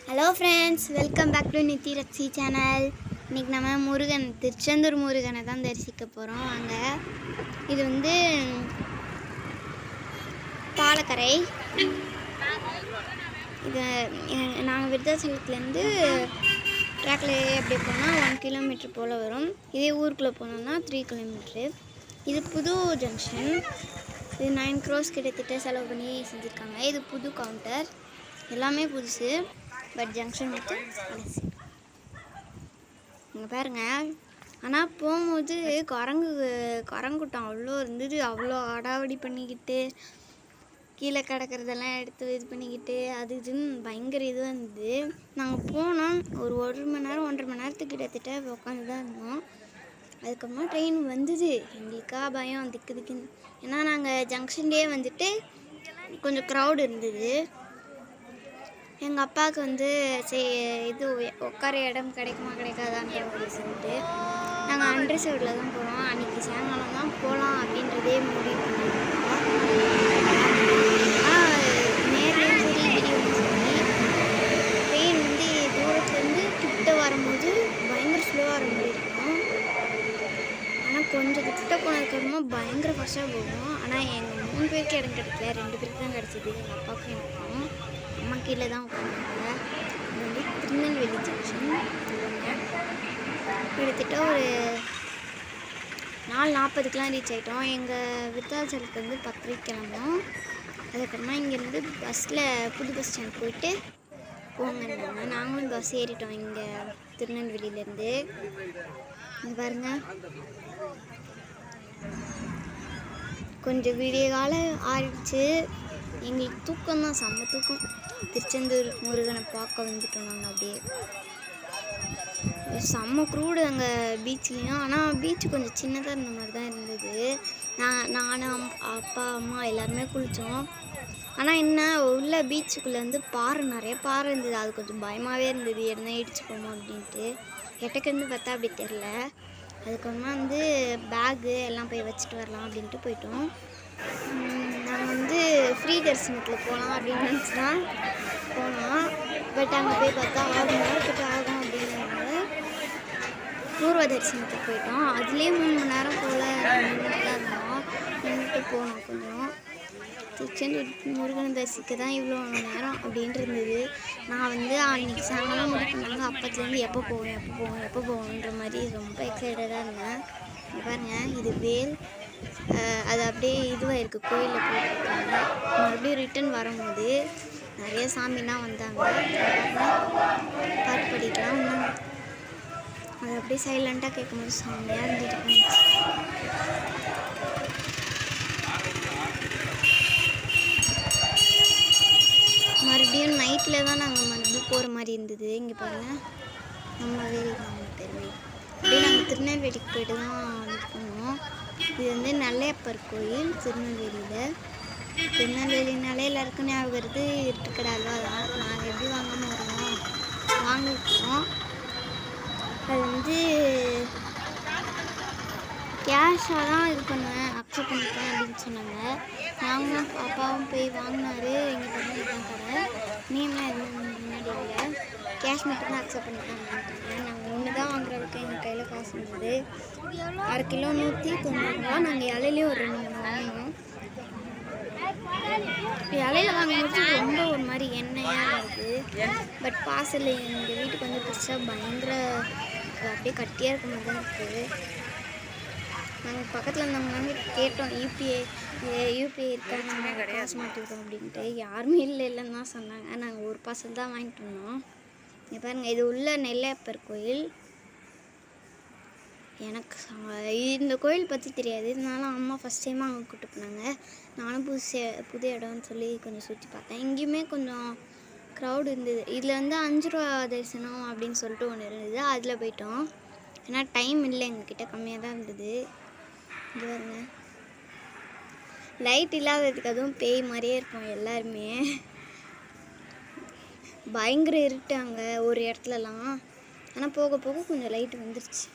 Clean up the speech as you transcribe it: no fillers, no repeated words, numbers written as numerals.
Hello friends, welcome back to Nithi Rakshi channel. இன்றைக்கி நம்ம முருகன் திருச்செந்தூர் முருகனை தான் தரிசிக்க போகிறோம். வாங்க. இது வந்து பாலக்கரை. இது நாங்கள் விருத்தாச்சலத்துலேருந்து ட்ராக்ல அப்படியே போனால் 1 கிலோமீட்டர் போல் வரும். இதே ஊருக்குள்ளே போனோம்னா 3 கிலோமீட்ரு. இது புது ஜங்ஷன். இது 9 crores கிட்டத்தட்ட செலவு பண்ணி செஞ்சுருக்காங்க. இது புது கவுண்டர், எல்லாமே புதுசு. பட் ஜங்ஷன் மட்டும் பழசு. இங்கே பாருங்க. ஆனால் போகும்போது குரங்குட்டம் அவ்வளோ இருந்தது. அவ்வளோ அடாவடி பண்ணிக்கிட்டு கீழே கிடக்கிறதெல்லாம் எடுத்து இது பண்ணிக்கிட்டு அது இதுன்னு பயங்கர இதுவாக இருந்தது. நாங்கள் போனோம், ஒரு மணி நேரம் 1.5 மணி நேரத்துக்கு கிட்டத்தட்ட உட்காந்து தான் இருந்தோம். அதுக்கப்புறமா ட்ரெயின் வந்தது. எங்களுக்கா பயம் திக்குன்னு. ஏன்னா நாங்கள் ஜங்ஷன்லேயே வந்துட்டு கொஞ்சம் க்ரௌடு இருந்தது. எங்கள் அப்பாவுக்கு வந்து இது உட்கார இடம் கிடைக்குமா கிடைக்காதான்ற ஒரு சொல்லிட்டு நாங்கள் அன்ரிசர்வ்டில் தான் போகிறோம். அன்றைக்கி சாயங்காலம் தான் போகலாம் அப்படின்றதே முடிவு பண்ணியிருக்கோம். நேர்லேயும் சரி வீடியோவும் சரி ட்ரெயின் வந்து தூரத்துலேருந்து கிட்ட வரும்போது பயங்கர ஸ்லோவாக வர மாதிரி இருக்கும். ஆனால் கொஞ்சம் கிட்ட போனதுக்கப்புறமா பயங்கர ஃபஸ்ட்டாக போகும். ஆனால் எங்கள் 3 பேருக்கு இடம் கிடைக்கல, 2 பேருக்கு தான் கிடச்சிது. எங்கள் அப்பாவுக்கும் எனக்கும். அம்மா கீழே தான் உட்காந்துருக்காங்க. இது வந்து திருநெல்வேலி ஜங்ஷன். கிட்டத்தட்ட ஒரு 4:40க்கெலாம் ரீச் ஆகிட்டோம். எங்கள் விருத்தாச்சலத்துக்கு வந்து 10:30 கிளம்பும். அதுக்கப்புறமா இங்கேருந்து பஸ்ஸில் புது பஸ் ஸ்டாண்ட் போயிட்டு போங்கன்னாங்க. நாங்களும் பஸ் ஏறிட்டோம் இங்கே திருநெல்வேலியிலேருந்து. இங்கே பாருங்கள், கொஞ்சம் விடிய காலம் ஆயிடுச்சு. எங்களுக்கு தூக்கம் தான், செம்ம தூக்கம். திருச்செந்தூர் முருகனை பார்க்க வந்துட்டோம் நாங்கள். அப்படியே செம்ம க்ரூடு அங்கே பீச்லேயும். ஆனால் பீச் கொஞ்சம் சின்னதாக இருந்த மாதிரி தான் இருந்தது. நானும் அப்பா அம்மா எல்லாருமே குளித்தோம். ஆனால் என்ன உள்ள பீச்சுக்குள்ளே வந்து நிறைய பாறை இருந்தது. அது கொஞ்சம் பயமாகவே இருந்தது, என்ன இடிச்சு போமோ அப்படின்ட்டு. எட்டக்கு பார்த்தா அப்படி தெரில. அதுக்கப்புறமா வந்து பேகு எல்லாம் போய் வச்சுட்டு வரலாம் அப்படின்ட்டு போயிட்டோம். நாங்கள் வந்து ஃப்ரீ தரிசனத்தில் போகலாம் அப்படின்னு நினச்சி தான் போனோம். பட் அங்கே போய் பார்த்தா 6 மணி நேரத்துக்கு ஆகும் அப்படிங்கிறாங்க. பூர்வ தரிசனத்துக்கு போயிட்டோம். அதுலேயே 3 மணி நேரம் போல் நின்றுட்டு தான் இருந்தோம். நின்றுட்டு போனோம். கொஞ்சம் திருச்செந்தூர் முருகனை தரிசிக்க தான் இவ்வளோ நேரம் அப்படின்ட்டு இருந்தது. நான் வந்து அன்றைக்கி சாயங்காலம் முடிக்கணுங்க. அப்பத்துலேருந்து எப்போ போவோன்ற மாதிரி ரொம்ப எக்ஸைட்டடாக இருந்தேன். பாருங்கள், இது வேல். அது அப்படியே இதுவாக இருக்குது, கோயிலில் போட்டுருக்காங்க. மறுபடியும் ரிட்டன் வரும்போது நிறைய சாமிலாம் வந்தாங்க. பாட்டு படிக்கலாம் வந்தாங்க. அது அப்படியே சைலண்ட்டாக கேட்கும்போது செம்மையாக இருந்துட்டு. மறுபடியும் நைட்டில் தான் நாங்கள் மறுபடியும் போகிற மாதிரி இருந்தது. இங்கே பாருங்கள், நம்ம வேலி பெருமை. அப்படியே நாங்கள் திருநெல்வேலிக்கு போய்ட்டு தான் இது பண்ணுவோம். இது வந்து நல்லையப்பர் கோயில் திருநெல்வேலியில். திருநெல்வேலினாலே எல்லாருக்கும் ஞாபகம் வருது இருட்டுக்கடை அல்வா தான். நாங்கள் எப்படி வாங்காமல் வருவோம், வாங்கிருக்கோம். அது வந்து கேஷாக தான் இது பண்ணுவேன், அக்செப்ட் பண்ணிப்பேன் அப்படின்னு சொன்னாங்க. நாங்களும் பாப்பாவும் போய் வாங்கினாரு. எங்கள் பக்கம் இதுதான் கடை. நேம்லாம் எதுவும் முன்னாடி இல்லை, கேஷ் மட்டும் தான் அக்செப்ட் பண்ணிப்பேன் அப்படின்ட்டாங்க. நாங்கள் ஒன்று தான் வாங்குறதுக்கு எங்கள் கையில் காசு இருந்தது. 1/2 கிலோ 190 ரூபா. நாங்கள் இலையிலேயே ஒரு 2 3 வாங்கினோம். இலையில வாங்கும்போது ரொம்ப ஒரு மாதிரி எண்ணெயாக இருக்குது. பட் பார்சல் எங்கள் வீட்டுக்கு வந்து பிடிச்சா பயங்கர அப்படியே கட்டியாக இருக்க மாதிரி தான் இருக்குது. நாங்கள் பக்கத்தில் இருந்தவங்க கேட்டோம், யூபிஐ இருக்காங்க காசு மாட்டிருக்கோம் அப்படின்ட்டு. யாருமே இல்லைன்னு தான் சொன்னாங்க. நாங்கள் ஒரு பார்சல் தான் வாங்கிட்டு வந்தோம். இங்கே பாருங்கள், இது உள்ள நெல்லையப்பர் கோயில். எனக்கு இந்த கோயில் பற்றி தெரியாது, இதனால அம்மா ஃபஸ்ட் டைமாக அங்கே கூப்பிட்டு போனாங்க. நானும் புது இடம்னு சொல்லி கொஞ்சம் சுற்றி பார்த்தேன். இங்கேயுமே கொஞ்சம் க்ரௌடு இருந்தது. இதில் வந்து 5 ரூபா தரிசனம் அப்படின்னு சொல்லிட்டு ஒன்று இருந்தது, அதில் போயிட்டோம். ஏன்னா டைம் இல்லை, எங்ககிட்ட கம்மியாக தான் இருந்தது. இது பாருங்க, லைட் இல்லாததுக்கு அதுவும் பேய் மாதிரியே இருக்கும் எல்லாருமே. பயங்கர இருட்டாங்க ஒரு இடத்துலலாம். ஆனால் போக போக கொஞ்சம் லைட்டு வந்துருச்சு.